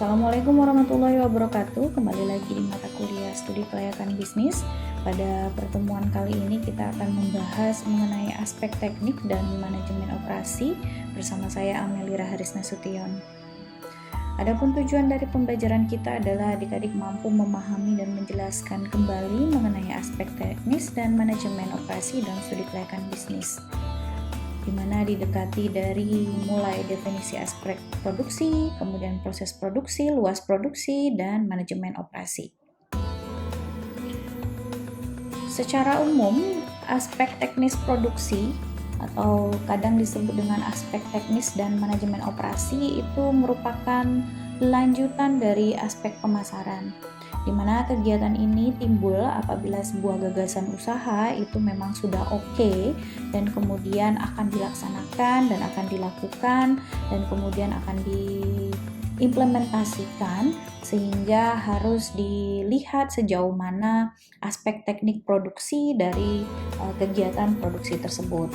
Assalamualaikum warahmatullahi wabarakatuh. Kembali lagi di mata kuliah studi kelayakan bisnis. Pada pertemuan kali ini kita akan membahas mengenai aspek teknik dan manajemen operasi bersama saya Amelia Haris Nasution. Adapun tujuan dari pembelajaran kita adalah adik-adik mampu memahami dan menjelaskan kembali mengenai aspek teknis dan manajemen operasi dalam studi kelayakan bisnis, di mana didekati dari mulai definisi aspek produksi, kemudian proses produksi, luas produksi, dan manajemen operasi. Secara umum, aspek teknis produksi atau kadang disebut dengan aspek teknis dan manajemen operasi itu merupakan lanjutan dari aspek pemasaran, di mana kegiatan ini timbul apabila sebuah gagasan usaha itu memang sudah oke dan kemudian akan dilaksanakan dan akan dilakukan dan kemudian akan diimplementasikan, sehingga harus dilihat sejauh mana aspek teknik produksi dari kegiatan produksi tersebut.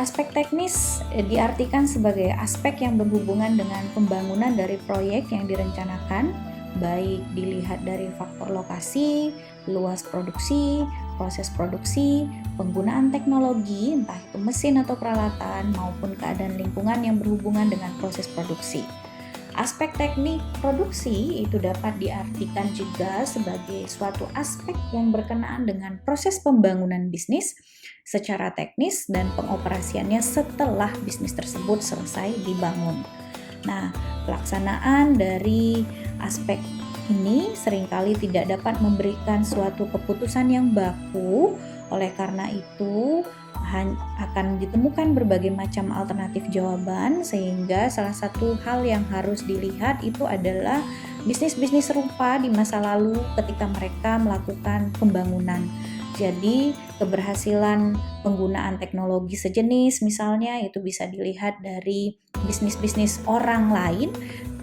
Aspek teknis diartikan sebagai aspek yang berhubungan dengan pembangunan dari proyek yang direncanakan, baik dilihat dari faktor lokasi, luas produksi, proses produksi, penggunaan teknologi, entah itu mesin atau peralatan, maupun keadaan lingkungan yang berhubungan dengan proses produksi. Aspek teknik produksi itu dapat diartikan juga sebagai suatu aspek yang berkenaan dengan proses pembangunan bisnis secara teknis dan pengoperasiannya setelah bisnis tersebut selesai dibangun. Nah, pelaksanaan dari aspek ini seringkali tidak dapat memberikan suatu keputusan yang baku, oleh karena itu akan ditemukan berbagai macam alternatif jawaban, sehingga salah satu hal yang harus dilihat itu adalah bisnis-bisnis serupa di masa lalu ketika mereka melakukan pembangunan. Jadi keberhasilan penggunaan teknologi sejenis misalnya itu bisa dilihat dari bisnis-bisnis orang lain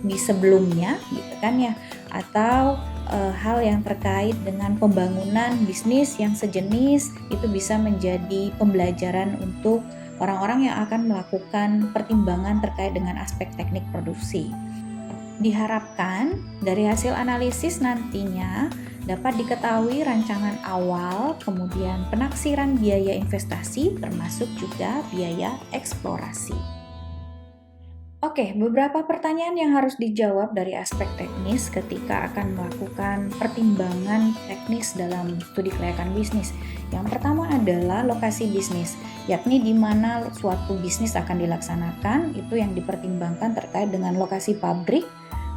di sebelumnya gitu kan ya, atau hal yang terkait dengan pembangunan bisnis yang sejenis itu bisa menjadi pembelajaran untuk orang-orang yang akan melakukan pertimbangan terkait dengan aspek teknik produksi. Diharapkan dari hasil analisis nantinya dapat diketahui rancangan awal, kemudian penaksiran biaya investasi, termasuk juga biaya eksplorasi. Oke, beberapa pertanyaan yang harus dijawab dari aspek teknis ketika akan melakukan pertimbangan teknis dalam studi kelayakan bisnis. Yang pertama adalah lokasi bisnis, yakni di mana suatu bisnis akan dilaksanakan, itu yang dipertimbangkan terkait dengan lokasi pabrik,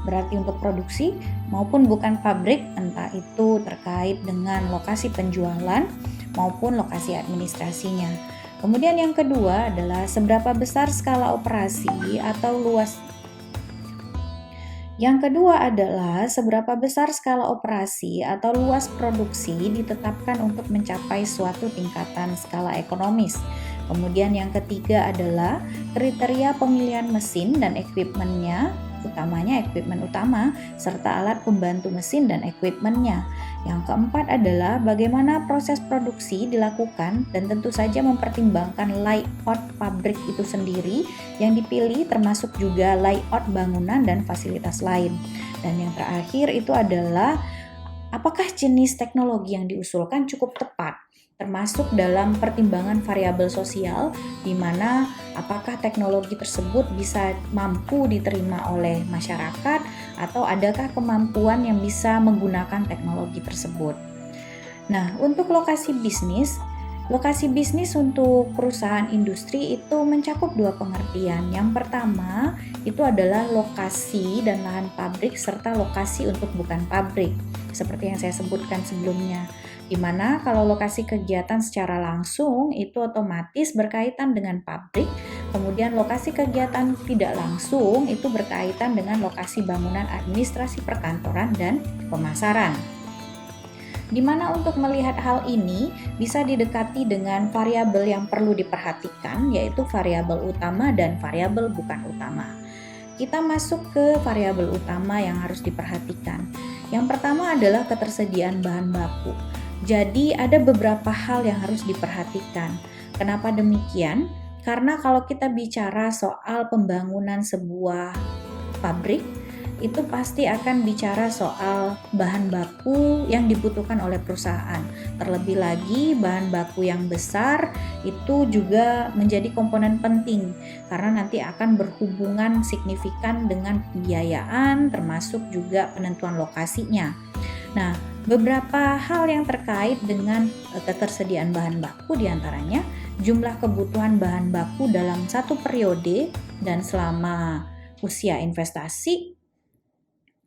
berarti untuk produksi, maupun bukan pabrik, entah itu terkait dengan lokasi penjualan maupun lokasi administrasinya. Kemudian yang kedua adalah seberapa besar skala operasi atau luas. Yang kedua adalah seberapa besar skala operasi atau luas produksi ditetapkan untuk mencapai suatu tingkatan skala ekonomis. Kemudian yang ketiga adalah kriteria pemilihan mesin dan equipment-nya, utamanya equipment utama, serta alat pembantu mesin dan equipment-nya. Yang keempat adalah bagaimana proses produksi dilakukan dan tentu saja mempertimbangkan layout pabrik itu sendiri yang dipilih, termasuk juga layout bangunan dan fasilitas lain. Dan yang terakhir itu adalah apakah jenis teknologi yang diusulkan cukup tepat, termasuk dalam pertimbangan variabel sosial, di mana apakah teknologi tersebut bisa mampu diterima oleh masyarakat atau adakah kemampuan yang bisa menggunakan teknologi tersebut. Nah, untuk lokasi bisnis untuk perusahaan industri itu mencakup dua pengertian. Yang pertama itu adalah lokasi dan lahan pabrik serta lokasi untuk bukan pabrik, seperti yang saya sebutkan sebelumnya. Di mana kalau lokasi kegiatan secara langsung itu otomatis berkaitan dengan pabrik, kemudian lokasi kegiatan tidak langsung itu berkaitan dengan lokasi bangunan administrasi perkantoran dan pemasaran. Di mana untuk melihat hal ini bisa didekati dengan variabel yang perlu diperhatikan, yaitu variabel utama dan variabel bukan utama. Kita masuk ke variabel utama yang harus diperhatikan. Yang pertama adalah ketersediaan bahan baku. Jadi ada beberapa hal yang harus diperhatikan. Kenapa demikian? Karena kalau kita bicara soal pembangunan sebuah pabrik, itu pasti akan bicara soal bahan baku yang dibutuhkan oleh perusahaan. Terlebih lagi bahan baku yang besar itu juga menjadi komponen penting karena nanti akan berhubungan signifikan dengan pembiayaan termasuk juga penentuan lokasinya. Nah, beberapa hal yang terkait dengan ketersediaan bahan baku diantaranya jumlah kebutuhan bahan baku dalam satu periode dan selama usia investasi,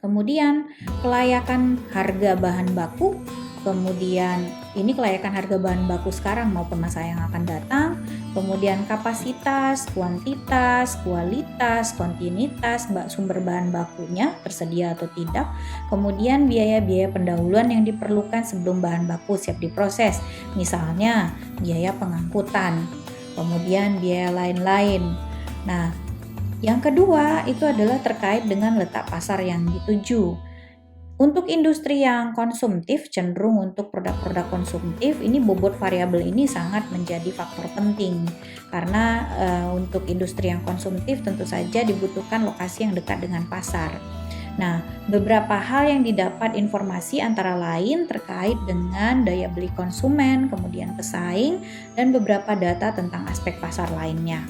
kemudian kelayakan harga bahan baku, kemudian ini kelayakan harga bahan baku sekarang maupun masa yang akan datang, kemudian kapasitas, kuantitas, kualitas, kontinuitas sumber bahan bakunya tersedia atau tidak, kemudian biaya-biaya pendahuluan yang diperlukan sebelum bahan baku siap diproses, misalnya biaya pengangkutan, kemudian biaya lain-lain. Nah, yang kedua itu adalah terkait dengan letak pasar yang dituju. Untuk industri yang konsumtif, cenderung untuk produk-produk konsumtif, ini bobot variabel ini sangat menjadi faktor penting. Karena untuk industri yang konsumtif tentu saja dibutuhkan lokasi yang dekat dengan pasar. Nah, beberapa hal yang didapat informasi antara lain terkait dengan daya beli konsumen, kemudian pesaing, dan beberapa data tentang aspek pasar lainnya.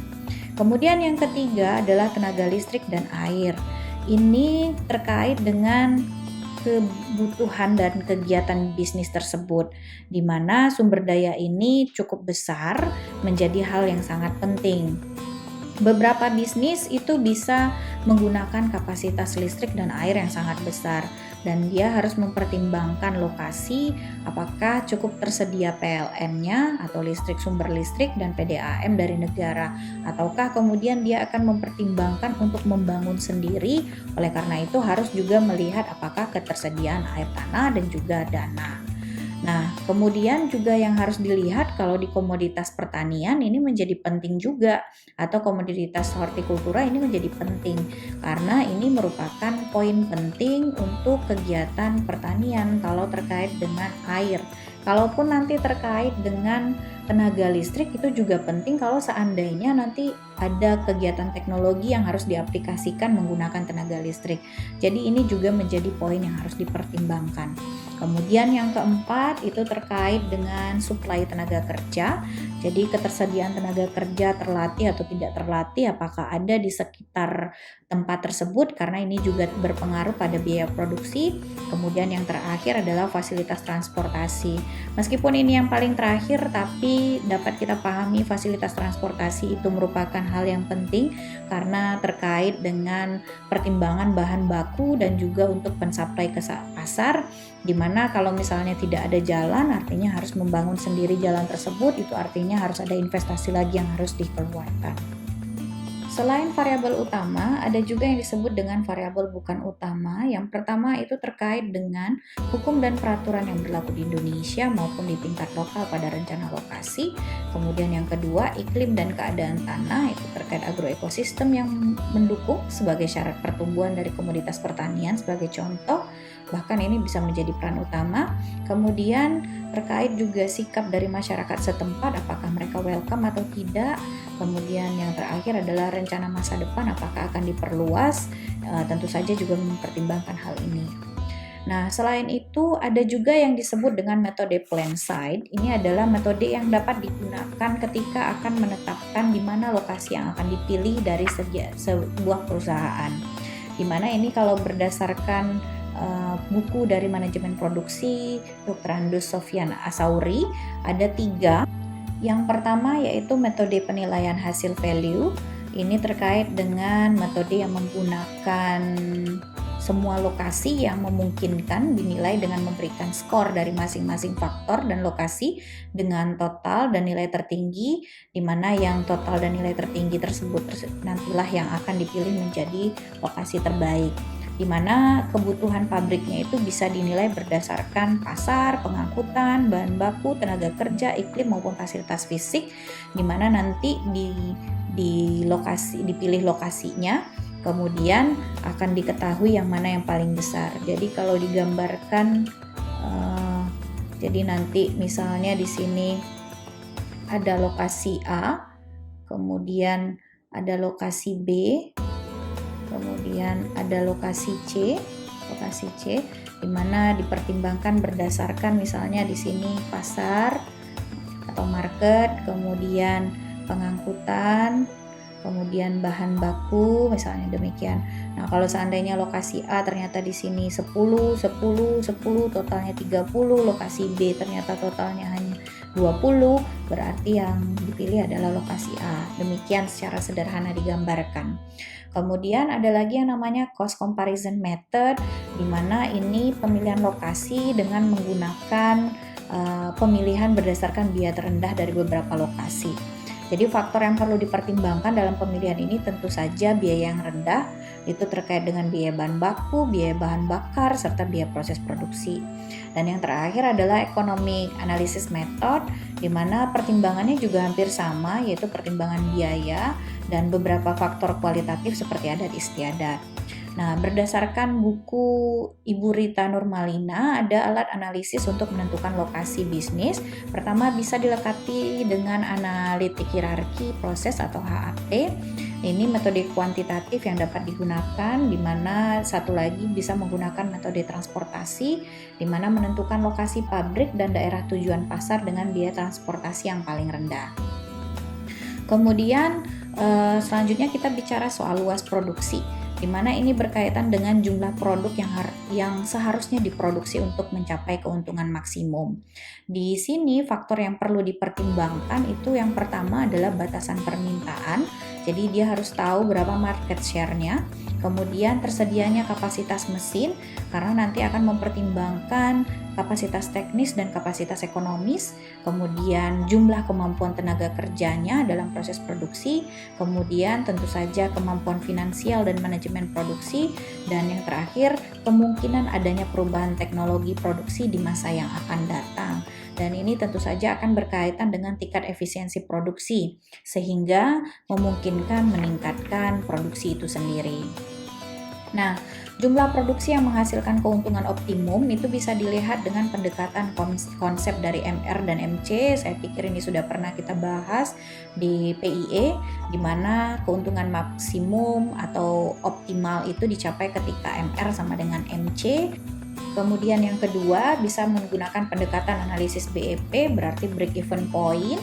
Kemudian yang ketiga adalah tenaga listrik dan air. Ini terkait dengan kebutuhan dan kegiatan bisnis tersebut, di mana sumber daya ini cukup besar menjadi hal yang sangat penting. Beberapa bisnis itu bisa menggunakan kapasitas listrik dan air yang sangat besar dan dia harus mempertimbangkan lokasi, apakah cukup tersedia PLN-nya atau sumber listrik dan PDAM dari negara, ataukah kemudian dia akan mempertimbangkan untuk membangun sendiri. Oleh karena itu harus juga melihat apakah ketersediaan air tanah dan juga dana. Nah, kemudian juga yang harus dilihat kalau di komoditas pertanian ini menjadi penting juga, atau komoditas hortikultura ini menjadi penting karena ini merupakan poin penting untuk kegiatan pertanian kalau terkait dengan air. Kalaupun nanti terkait dengan tenaga listrik itu juga penting kalau seandainya nanti ada kegiatan teknologi yang harus diaplikasikan menggunakan tenaga listrik. Jadi ini juga menjadi poin yang harus dipertimbangkan. Kemudian yang keempat itu terkait dengan suplai tenaga kerja. Jadi ketersediaan tenaga kerja terlatih atau tidak terlatih, apakah ada di sekitar tempat tersebut, karena ini juga berpengaruh pada biaya produksi. Kemudian yang terakhir adalah fasilitas transportasi. Meskipun ini yang paling terakhir, tapi dapat kita pahami fasilitas transportasi itu merupakan hal yang penting karena terkait dengan pertimbangan bahan baku dan juga untuk pensuplai ke pasar, dimana kalau misalnya tidak ada jalan artinya harus membangun sendiri jalan tersebut, itu artinya harus ada investasi lagi yang harus dikeluarkan. Selain variabel utama, ada juga yang disebut dengan variabel bukan utama. Yang pertama itu terkait dengan hukum dan peraturan yang berlaku di Indonesia maupun di tingkat lokal pada rencana lokasi. Kemudian yang kedua, iklim dan keadaan tanah, itu terkait agroekosistem yang mendukung sebagai syarat pertumbuhan dari komoditas pertanian sebagai contoh. Bahkan ini bisa menjadi peran utama. Kemudian terkait juga sikap dari masyarakat setempat, apakah mereka welcome atau tidak. Kemudian yang terakhir adalah rencana masa depan, apakah akan diperluas. Tentu saja juga mempertimbangkan hal ini. Nah, selain itu ada juga yang disebut dengan metode plan site. Ini adalah metode yang dapat digunakan ketika akan menetapkan di mana lokasi yang akan dipilih dari sebuah perusahaan. Di mana ini kalau berdasarkan buku dari manajemen produksi Dr. Andus Sofyan Asauri, ada 3. Yang pertama yaitu metode penilaian hasil value. Ini terkait dengan metode yang menggunakan semua lokasi yang memungkinkan dinilai dengan memberikan skor dari masing-masing faktor dan lokasi dengan total dan nilai tertinggi, di mana yang total dan nilai tertinggi tersebut nantilah yang akan dipilih menjadi lokasi terbaik, di mana kebutuhan pabriknya itu bisa dinilai berdasarkan pasar, pengangkutan, bahan baku, tenaga kerja, iklim maupun fasilitas fisik, di mana nanti dipilih lokasinya, kemudian akan diketahui yang mana yang paling besar. Jadi kalau digambarkan, jadi nanti misalnya di sini ada lokasi A, kemudian ada lokasi B, kemudian ada lokasi C, di mana dipertimbangkan berdasarkan misalnya di sini pasar atau market, kemudian pengangkutan, kemudian bahan baku, misalnya demikian. Nah, kalau seandainya lokasi A ternyata di sini 10, totalnya 30, lokasi B ternyata totalnya hanya 20, berarti yang dipilih adalah lokasi A. Demikian secara sederhana digambarkan. Kemudian ada lagi yang namanya cost comparison method, di mana ini pemilihan lokasi dengan menggunakan pemilihan berdasarkan biaya terendah dari beberapa lokasi. Jadi faktor yang perlu dipertimbangkan dalam pemilihan ini tentu saja biaya yang rendah, itu terkait dengan biaya bahan baku, biaya bahan bakar, serta biaya proses produksi. Dan yang terakhir adalah economic analysis method, di mana pertimbangannya juga hampir sama, yaitu pertimbangan biaya dan beberapa faktor kualitatif seperti adat istiadat. Nah, berdasarkan buku Ibu Rita Nurmalina, ada alat analisis untuk menentukan lokasi bisnis. Pertama, bisa dilekati dengan analitik hierarki proses atau HAP. Ini metode kuantitatif yang dapat digunakan, di mana satu lagi bisa menggunakan metode transportasi, di mana menentukan lokasi pabrik dan daerah tujuan pasar dengan biaya transportasi yang paling rendah. Kemudian selanjutnya kita bicara soal luas produksi, di mana ini berkaitan dengan jumlah produk yang seharusnya diproduksi untuk mencapai keuntungan maksimum. Di sini faktor yang perlu dipertimbangkan itu yang pertama adalah batasan permintaan, jadi dia harus tahu berapa market share-nya. Kemudian tersedianya kapasitas mesin, karena nanti akan mempertimbangkan kapasitas teknis dan kapasitas ekonomis, kemudian jumlah kemampuan tenaga kerjanya dalam proses produksi, kemudian tentu saja kemampuan finansial dan manajemen produksi, dan yang terakhir kemungkinan adanya perubahan teknologi produksi di masa yang akan datang. Dan ini tentu saja akan berkaitan dengan tingkat efisiensi produksi, sehingga memungkinkan meningkatkan produksi itu sendiri. Nah, jumlah produksi yang menghasilkan keuntungan optimum itu bisa dilihat dengan pendekatan konsep dari MR dan MC. Saya pikir ini sudah pernah kita bahas di PIE, di mana keuntungan maksimum atau optimal itu dicapai ketika MR sama dengan MC. Kemudian yang kedua bisa menggunakan pendekatan analisis BEP, berarti break even point.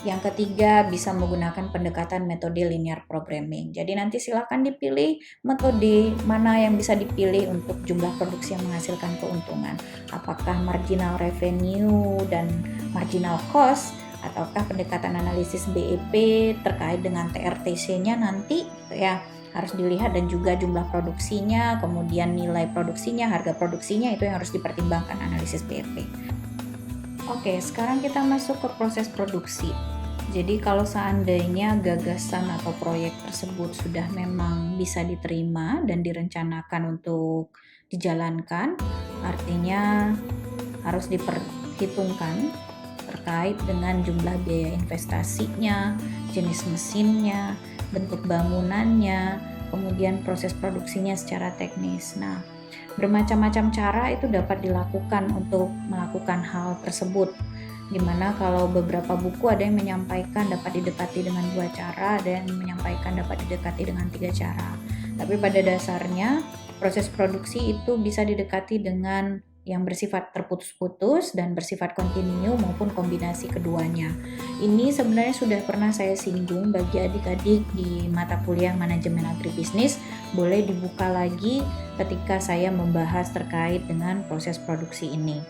Yang ketiga bisa menggunakan pendekatan metode linear programming. Jadi nanti silakan dipilih metode mana yang bisa dipilih untuk jumlah produksi yang menghasilkan keuntungan. Apakah marginal revenue dan marginal cost, ataukah pendekatan analisis BEP terkait dengan TRTC-nya nanti ya, harus dilihat, dan juga jumlah produksinya, kemudian nilai produksinya, harga produksinya, itu yang harus dipertimbangkan analisis BEP. Oke, sekarang kita masuk ke proses produksi. Jadi kalau seandainya gagasan atau proyek tersebut sudah memang bisa diterima dan direncanakan untuk dijalankan, artinya harus diperhitungkan terkait dengan jumlah biaya investasinya, jenis mesinnya, bentuk bangunannya, kemudian proses produksinya secara teknis. Nah, bermacam-macam cara itu dapat dilakukan untuk melakukan hal tersebut, dimana kalau beberapa buku ada yang menyampaikan dapat didekati dengan 2 cara, ada yang menyampaikan dapat didekati dengan 3 cara. Tapi pada dasarnya proses produksi itu bisa didekati dengan yang bersifat terputus-putus dan bersifat kontinu maupun kombinasi keduanya. Ini sebenarnya sudah pernah saya singgung bagi adik-adik di mata kuliah manajemen agribisnis, boleh dibuka lagi ketika saya membahas terkait dengan proses produksi ini.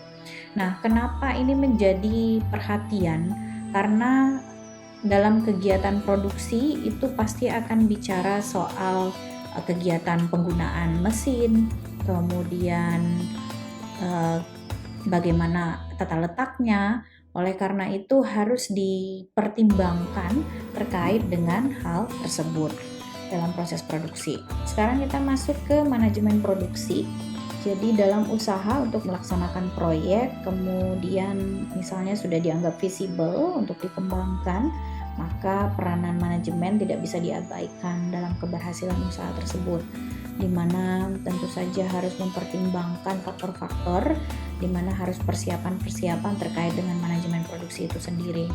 Nah, kenapa ini menjadi perhatian? Karena dalam kegiatan produksi itu pasti akan bicara soal kegiatan penggunaan mesin, kemudian bagaimana tata letaknya. Oleh karena itu harus dipertimbangkan terkait dengan hal tersebut dalam proses produksi. Sekarang kita masuk ke manajemen produksi. Jadi dalam usaha untuk melaksanakan proyek, kemudian misalnya sudah dianggap visible untuk dikembangkan, maka peranan manajemen tidak bisa diabaikan dalam keberhasilan usaha tersebut, di mana tentu saja harus mempertimbangkan faktor-faktor, di mana harus persiapan-persiapan terkait dengan manajemen produksi itu sendiri.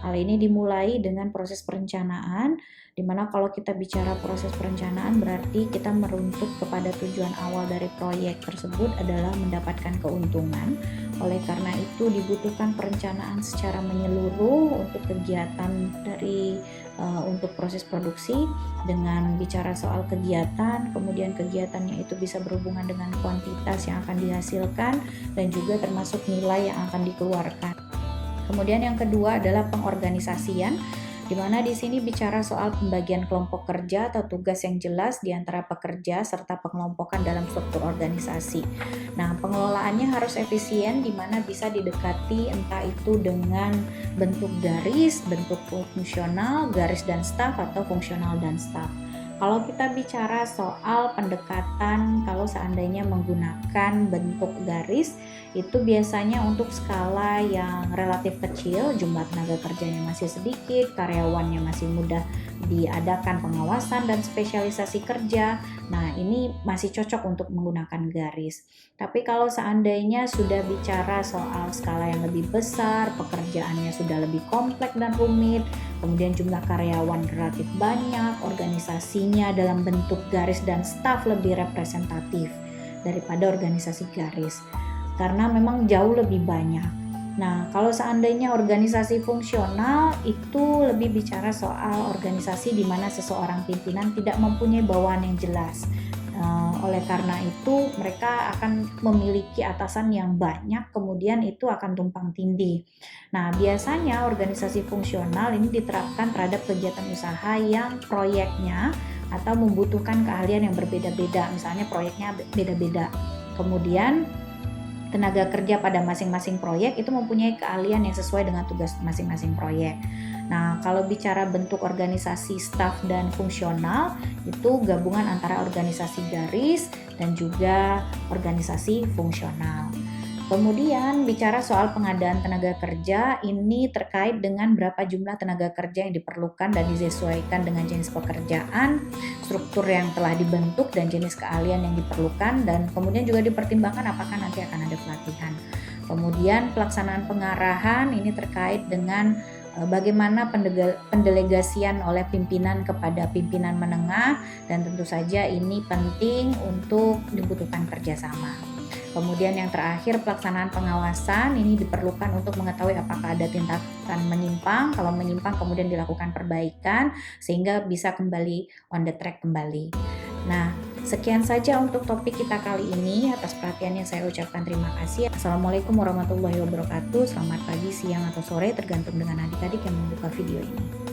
Hal ini dimulai dengan proses perencanaan, di mana kalau kita bicara proses perencanaan berarti kita meruntut kepada tujuan awal dari proyek tersebut adalah mendapatkan keuntungan. Oleh karena itu dibutuhkan perencanaan secara menyeluruh untuk kegiatan untuk proses produksi, dengan bicara soal kegiatan, kemudian kegiatannya itu bisa berhubungan dengan kuantitas yang akan dihasilkan dan juga termasuk nilai yang akan dikeluarkan. Kemudian yang kedua adalah pengorganisasian, di mana di sini bicara soal pembagian kelompok kerja atau tugas yang jelas di antara pekerja serta pengelompokan dalam struktur organisasi. Nah, pengelolaannya harus efisien, di mana bisa didekati entah itu dengan bentuk garis, bentuk fungsional, garis dan staf, atau fungsional dan staf. Kalau kita bicara soal pendekatan, kalau seandainya menggunakan bentuk garis, itu biasanya untuk skala yang relatif kecil, jumlah tenaga kerjanya masih sedikit, karyawannya masih mudah diadakan pengawasan dan spesialisasi kerja. Nah, ini masih cocok untuk menggunakan garis. Tapi kalau seandainya sudah bicara soal skala yang lebih besar, pekerjaannya sudah lebih kompleks dan rumit, kemudian jumlah karyawan relatif banyak, organisasinya dalam bentuk garis dan staf lebih representatif daripada organisasi garis, karena memang jauh lebih banyak. Nah, kalau seandainya organisasi fungsional itu lebih bicara soal organisasi di mana seseorang pimpinan tidak mempunyai bawahan yang jelas. Oleh karena itu mereka akan memiliki atasan yang banyak, kemudian itu akan tumpang tindih. Nah, biasanya organisasi fungsional ini diterapkan terhadap kegiatan usaha yang proyeknya atau membutuhkan keahlian yang berbeda-beda, misalnya proyeknya beda-beda. Kemudian tenaga kerja pada masing-masing proyek itu mempunyai keahlian yang sesuai dengan tugas masing-masing proyek. Nah, kalau bicara bentuk organisasi staf dan fungsional, itu gabungan antara organisasi garis dan juga organisasi fungsional. Kemudian bicara soal pengadaan tenaga kerja, ini terkait dengan berapa jumlah tenaga kerja yang diperlukan dan disesuaikan dengan jenis pekerjaan, struktur yang telah dibentuk dan jenis keahlian yang diperlukan, dan kemudian juga dipertimbangkan apakah nanti akan ada pelatihan. Kemudian pelaksanaan pengarahan ini terkait dengan bagaimana pendelegasian oleh pimpinan kepada pimpinan menengah, dan tentu saja ini penting untuk dibutuhkan kerjasama. Kemudian yang terakhir, pelaksanaan pengawasan ini diperlukan untuk mengetahui apakah ada tindakan menyimpang. Kalau menyimpang kemudian dilakukan perbaikan sehingga bisa kembali on the track kembali. Nah, sekian saja untuk topik kita kali ini. Atas perhatiannya saya ucapkan terima kasih. Assalamualaikum warahmatullahi wabarakatuh. Selamat pagi, siang, atau sore tergantung dengan adik-adik yang membuka video ini.